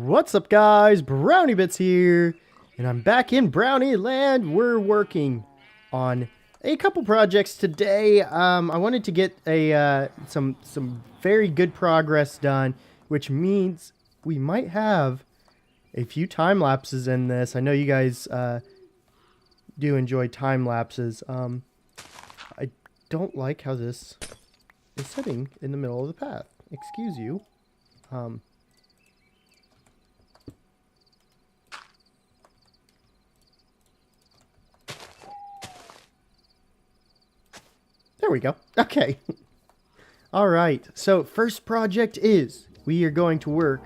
What's up, guys? Brownie Bits here, and I'm back in BrownieLand. We're working on a couple projects today. I wanted to get some very good progress done, which means we might have a few time lapses in this. I know you guys do enjoy time lapses. I don't like how this is sitting in the middle of the path. Excuse you. There we go. Okay. All right. So first project is we are going to work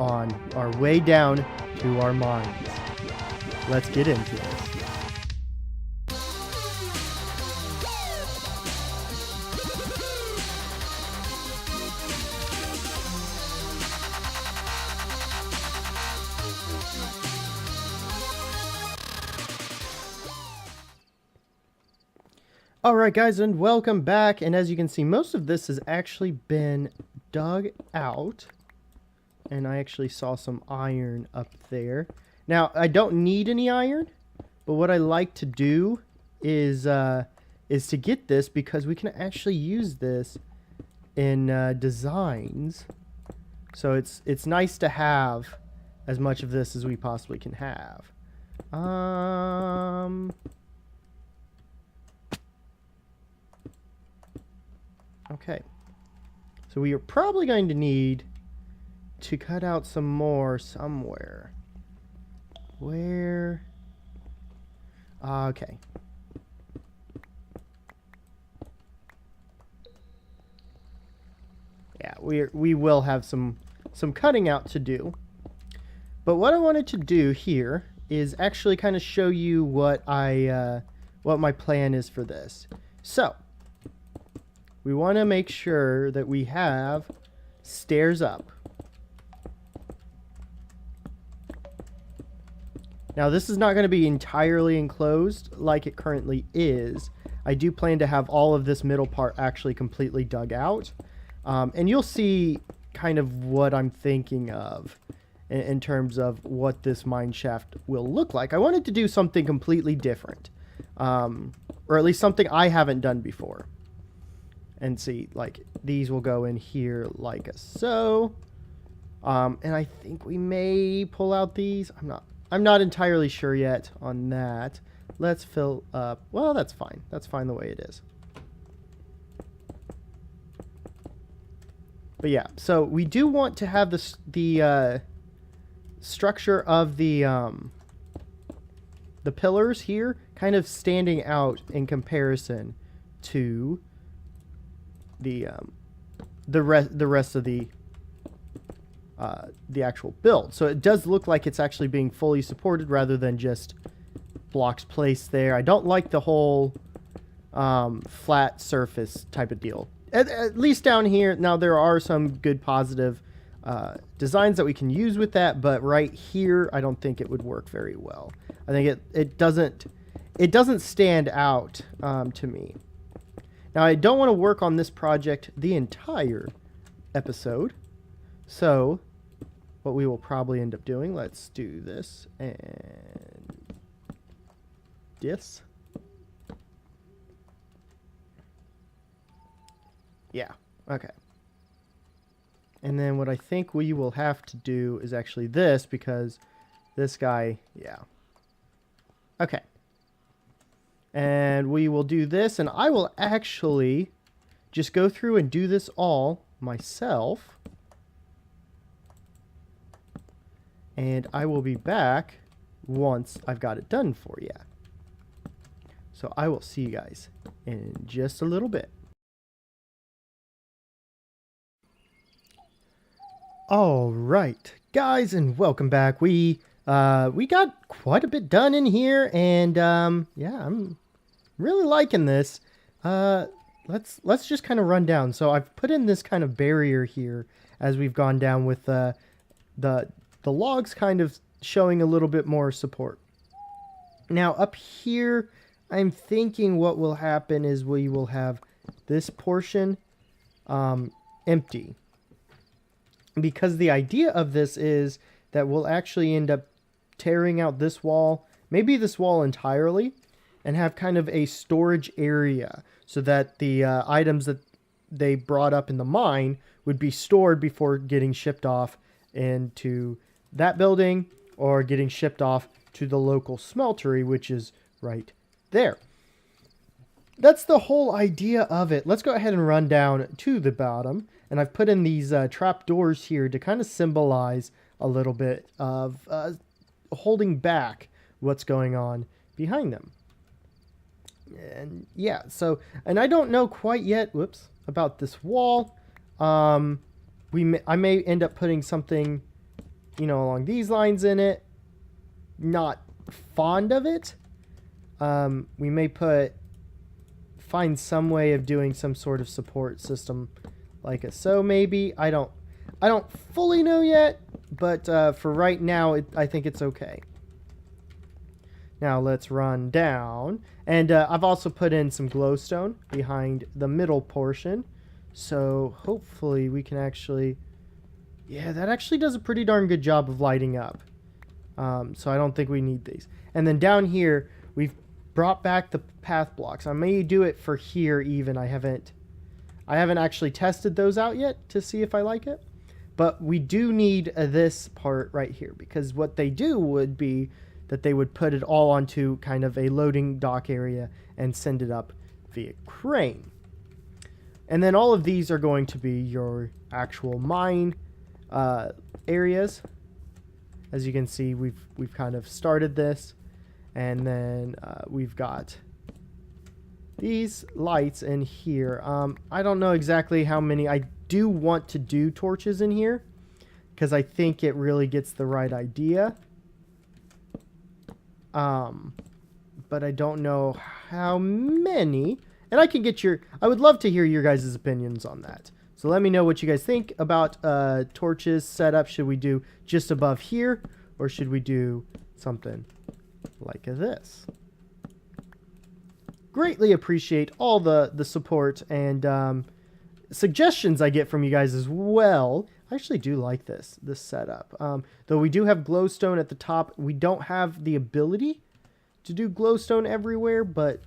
on our way down to our mines. Let's get into it. Alright guys, and welcome back, and as you can see, most of this has actually been dug out, and I actually saw some iron up there. Now, I don't need any iron, but what I like to do is to get this, because we can actually use this in designs, so it's nice to have as much of this as we possibly can have. Okay, so we are probably going to need to cut out some more somewhere. Where? Okay. Yeah, we will have some cutting out to do. But what I wanted to do here is actually kind of show you what what my plan is for this. So we want to make sure that we have stairs up. Now, this is not going to be entirely enclosed like it currently is. I do plan to have all of this middle part actually completely dug out. And you'll see kind of what I'm thinking of in terms of what this mine shaft will look like. I wanted to do something completely different. Or at least something I haven't done before. And see, like, these will go in here like so. And I think we may pull out these. I'm not entirely sure yet on that. Let's fill up. Well, that's fine. That's fine the way it is. But yeah, so we do want to have the structure of the pillars here kind of standing out in comparison to the rest of the actual build. So it does look like it's actually being fully supported rather than just blocks placed there. I don't like the whole flat surface type of deal. At least down here. Now there are some good positive designs that we can use with that, but right here I don't think it would work very well. I think it doesn't stand out to me. Now, I don't want to work on this project the entire episode, so what we will probably end up doing, let's do this and this. Yeah, okay. And then what I think we will have to do is actually this, because this guy, yeah. Okay. And we will do this, and I will actually just go through and do this all myself. And I will be back once I've got it done for you. So I will see you guys in just a little bit. All right, guys, and welcome back. We got quite a bit done in here, and yeah, I'm really liking this. Let's just kind of run down. So I've put in this kind of barrier here as we've gone down with the logs kind of showing a little bit more support. Now up here, I'm thinking what will happen is we will have this portion empty. because the idea of this is that we'll actually end up tearing out this wall, maybe this wall entirely, and have kind of a storage area so that the items that they brought up in the mine would be stored before getting shipped off into that building or getting shipped off to the local smeltery, which is right there. That's the whole idea of it. Let's go ahead and run down to the bottom. And I've put in these trap doors here to kind of symbolize a little bit of holding back what's going on behind them. And yeah, so, and I don't know quite yet, whoops, about this wall. I may end up putting something, you know, along these lines in it. Not fond of it. We may find some way of doing some sort of support system like a so maybe. I don't fully know yet, but for right now, I think it's okay. Now let's run down. And I've also put in some glowstone behind the middle portion. So hopefully we can actually... Yeah, that actually does a pretty darn good job of lighting up. So I don't think we need these. And then down here, we've brought back the path blocks. I may do it for here even. I haven't actually tested those out yet to see if I like it. But we do need this part right here, because what they do would be that they would put it all onto kind of a loading dock area and send it up via crane. And then all of these are going to be your actual mine areas. As you can see, we've kind of started this, and then we've got these lights in here. I don't know exactly how many. I do want to do torches in here because I think it really gets the right idea. But I don't know how many. And I would love to hear your guys' opinions on that. So let me know what you guys think about torches setup. Should we do just above here, or should we do something like this? Greatly appreciate all the support and suggestions I get from you guys as well. I actually do like this setup. Though we do have glowstone at the top. We don't have the ability to do glowstone everywhere, but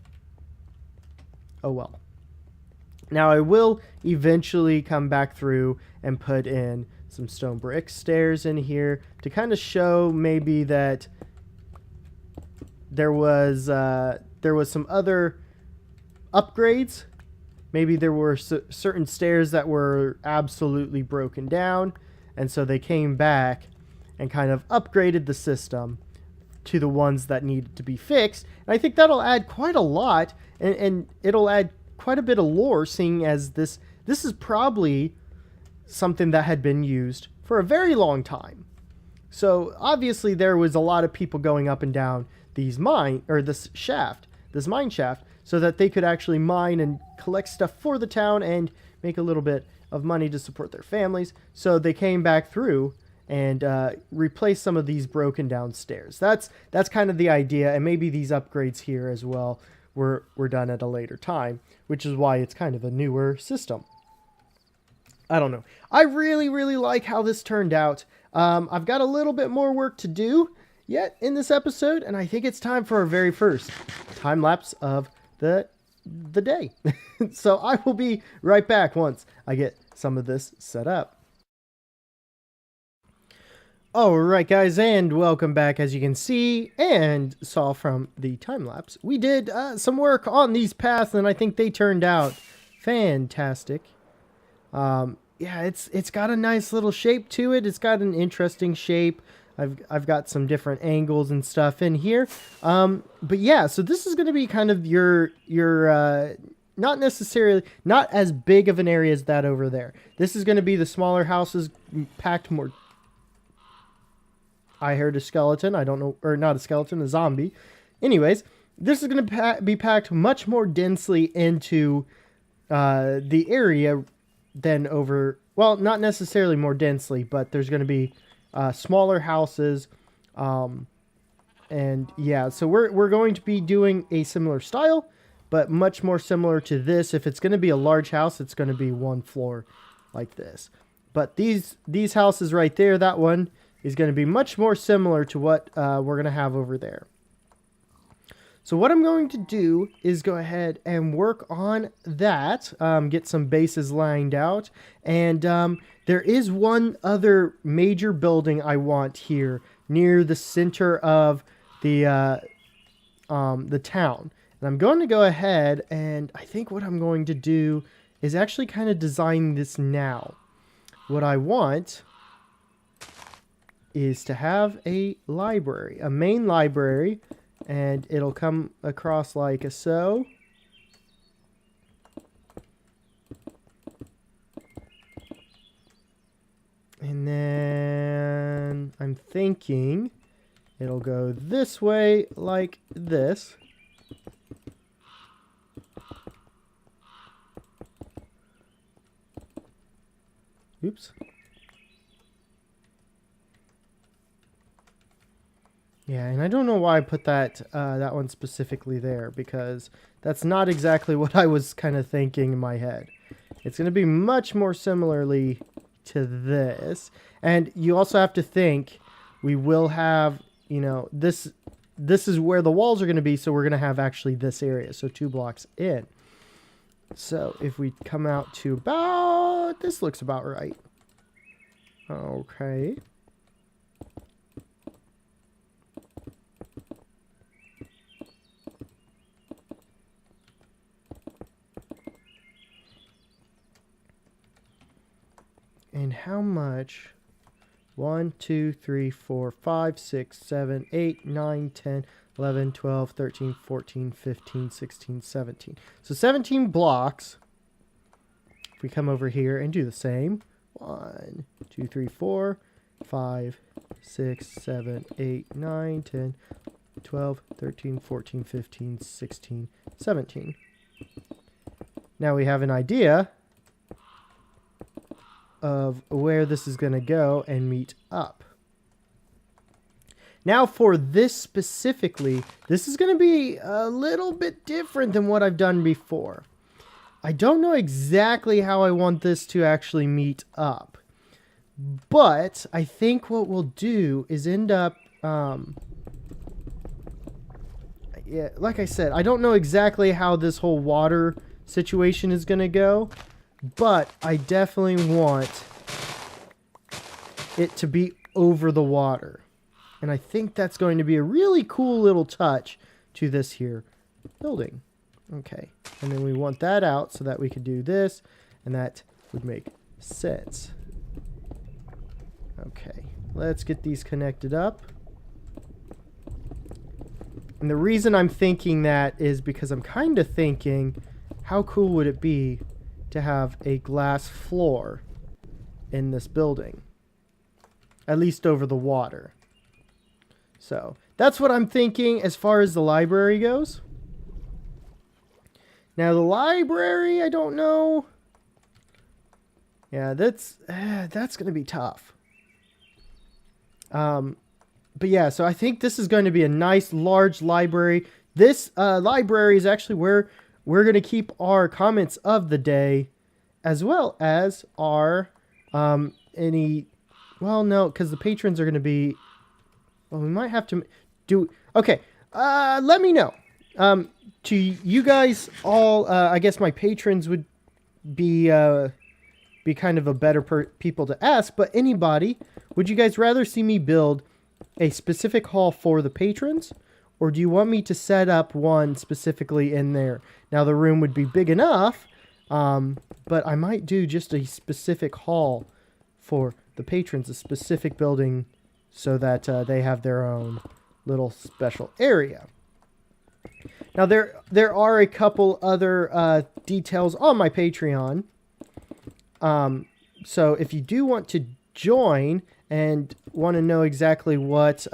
oh well. Now I will eventually come back through and put in some stone brick stairs in here to kind of show maybe that there was some other upgrades. Maybe there were certain stairs that were absolutely broken down, and so they came back and kind of upgraded the system to the ones that needed to be fixed. And I think that'll add quite a lot, and it'll add quite a bit of lore, seeing as this is probably something that had been used for a very long time. So obviously there was a lot of people going up and down this mine shaft, so that they could actually mine and collect stuff for the town and make a little bit of money to support their families. So they came back through and replaced some of these broken down stairs. That's kind of the idea, and maybe these upgrades here as well were done at a later time, which is why it's kind of a newer system. I don't know. I really, really like how this turned out. I've got a little bit more work to do yet in this episode, and I think it's time for our very first time lapse of the day. So I will be right back once I get some of this set up. Alright guys, and welcome back. As you can see and saw from the time lapse, we did some work on these paths, and I think they turned out fantastic. Yeah, it's got a nice little shape to it. It's got an interesting shape. I've got some different angles and stuff in here. But yeah, so this is going to be kind of your not as big of an area as that over there. This is going to be the smaller houses packed more. I heard a skeleton. I don't know, or not a skeleton, a zombie. Anyways, this is going to be packed much more densely into the area than over, well, not necessarily more densely, but there's going to be smaller houses. And yeah, so we're going to be doing a similar style, but much more similar to this. If it's going to be a large house, it's going to be one floor like this. But these houses right there, that one is going to be much more similar to what we're going to have over there. So what I'm going to do is go ahead and work on that, get some bases lined out. And there is one other major building I want here near the center of the town. And I'm going to go ahead, and I think what I'm going to do is actually kind of design this now. What I want is to have a library, a main library, and it'll come across like so. And then I'm thinking it'll go this way like this. Oops. Yeah, and I don't know why I put that that one specifically there, because that's not exactly what I was kind of thinking in my head. It's going to be much more similarly to this. And you also have to think we will have, you know, this is where the walls are going to be, so we're going to have actually this area, so 2 blocks in. So if we come out to about, this looks about right. Okay. And how much? 1, 2, 3, 4, 5, 6, 7, 8, 9, 10, 11, 12, 13, 14, 15, 16, 17. So 17 blocks. If we come over here and do the same. 1, 2, 3, 4, 5, 6, 7, 8, 9, 10, 12, 13, 14, 15, 16, 17. Now we have an idea of where this is going to go and meet up. Now for this specifically, this is going to be a little bit different than what I've done before. I don't know exactly how I want this to actually meet up, but I think what we'll do is end up, yeah, like I said, I don't know exactly how this whole water situation is going to go, but I definitely want it to be over the water. And I think that's going to be a really cool little touch to this here building. Okay, and then we want that out so that we could do this, and that would make sense. Okay, let's get these connected up. And the reason I'm thinking that is because I'm kind of thinking, how cool would it be to have a glass floor in this building? At least over the water. So, that's what I'm thinking as far as the library goes. Now, the library, I don't know. Yeah, that's going to be tough. But yeah, so I think this is going to be a nice, large library. This library is actually where we're going to keep our comments of the day, as well as our any... Well, no, because the patrons are going to be... Well, we might have to do... Okay, let me know. To you guys all, I guess my patrons would be kind of a better people to ask, but anybody, would you guys rather see me build a specific hall for the patrons, or do you want me to set up one specifically in there? Now, the room would be big enough, but I might do just a specific hall for the patrons, a specific building, so that they have their own little special area. Now, there are a couple other details on my Patreon. So if you do want to join and want to know exactly what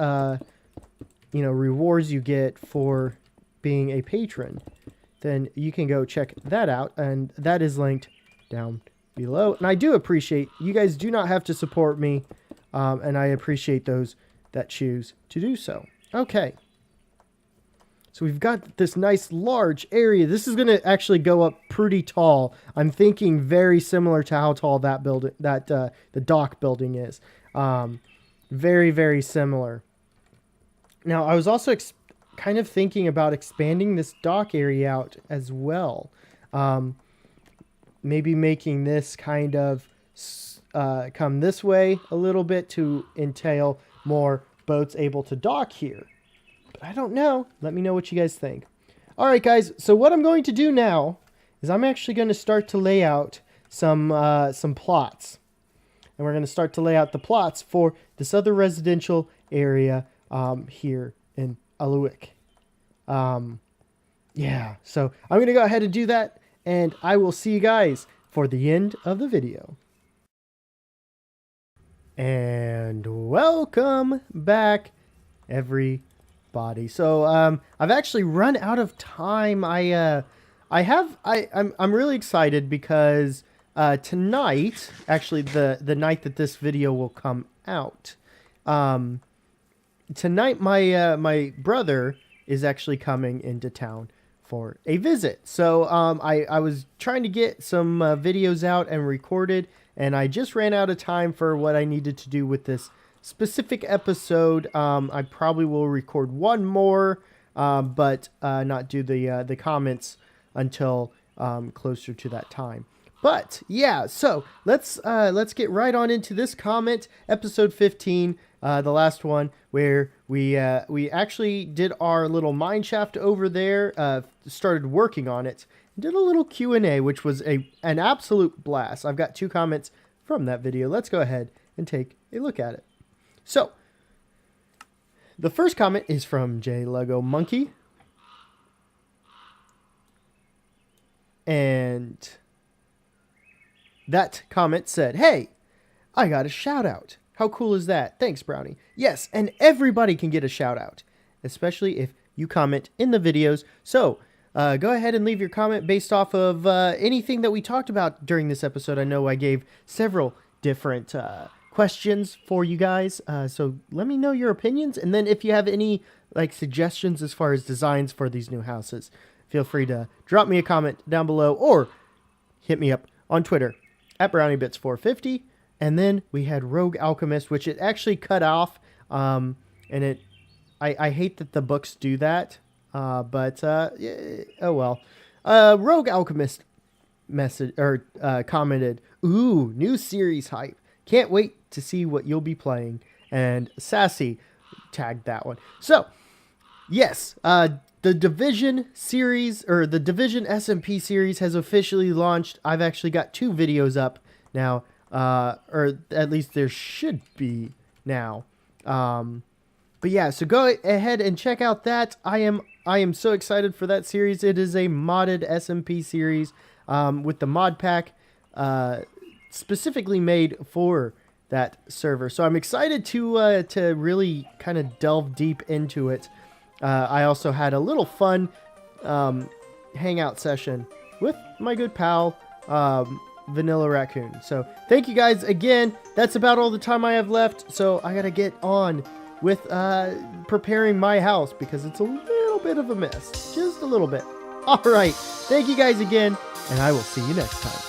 rewards you get for being a patron, then you can go check that out, and that is linked down below. And I do appreciate, you guys do not have to support me, and I appreciate those that choose to do so. Okay. So we've got this nice large area. This is going to actually go up pretty tall. I'm thinking very similar to how tall that building, the dock building is. Very, very similar. Now, I was also kind of thinking about expanding this dock area out as well. Maybe making this kind of come this way a little bit to entail more boats able to dock here. But I don't know. Let me know what you guys think. All right, guys. So what I'm going to do now is I'm actually going to start to lay out some plots. And we're going to start to lay out the plots for this other residential area here in Alu'ac. Yeah, so I'm going to go ahead and do that, and I will see you guys for the end of the video. And welcome back, everybody. So I've actually run out of time. I'm really excited because tonight, actually the night that this video will come out, tonight my brother is actually coming into town for a visit. So I was trying to get some videos out and recorded, and I just ran out of time for what I needed to do with this specific episode. I probably will record one more, but not do the comments until closer to that time. But yeah, so let's get right on into this comment, episode 15, the last one, where we actually did our little mine shaft over there, started working on it, and did a little Q&A, which was an absolute blast. I've got 2 comments from that video. Let's go ahead and take a look at it. So the first comment is from J Lego Monkey, and that comment said, "Hey, I got a shout out. How cool is that? Thanks, Brownie." Yes, and everybody can get a shout out, especially if you comment in the videos. So go ahead and leave your comment based off of anything that we talked about during this episode. I know I gave several different questions for you guys. So let me know your opinions. And then if you have any suggestions as far as designs for these new houses, feel free to drop me a comment down below or hit me up on Twitter at BrownieBits450. And then we had Rogue Alchemist, which it actually cut off. And I hate that the books do that. But oh well. Rogue Alchemist commented, "Ooh, new series hype. Can't wait to see what you'll be playing." And Sassy tagged that one. So yes, the Division series, or the Division SMP series, has officially launched. I've actually got 2 videos up now, or at least there should be now. But yeah, so go ahead and check out that. I am so excited for that series. It is a modded SMP series with the mod pack specifically made for that server. So I'm excited to really kind of delve deep into it. I also had a little fun hangout session with my good pal Vanilla Raccoon. So thank you guys again. That's about all the time I have left. So I gotta get on with preparing my house because it's a little bit of a mess. Just a little bit. All right. Thank you guys again, and I will see you next time.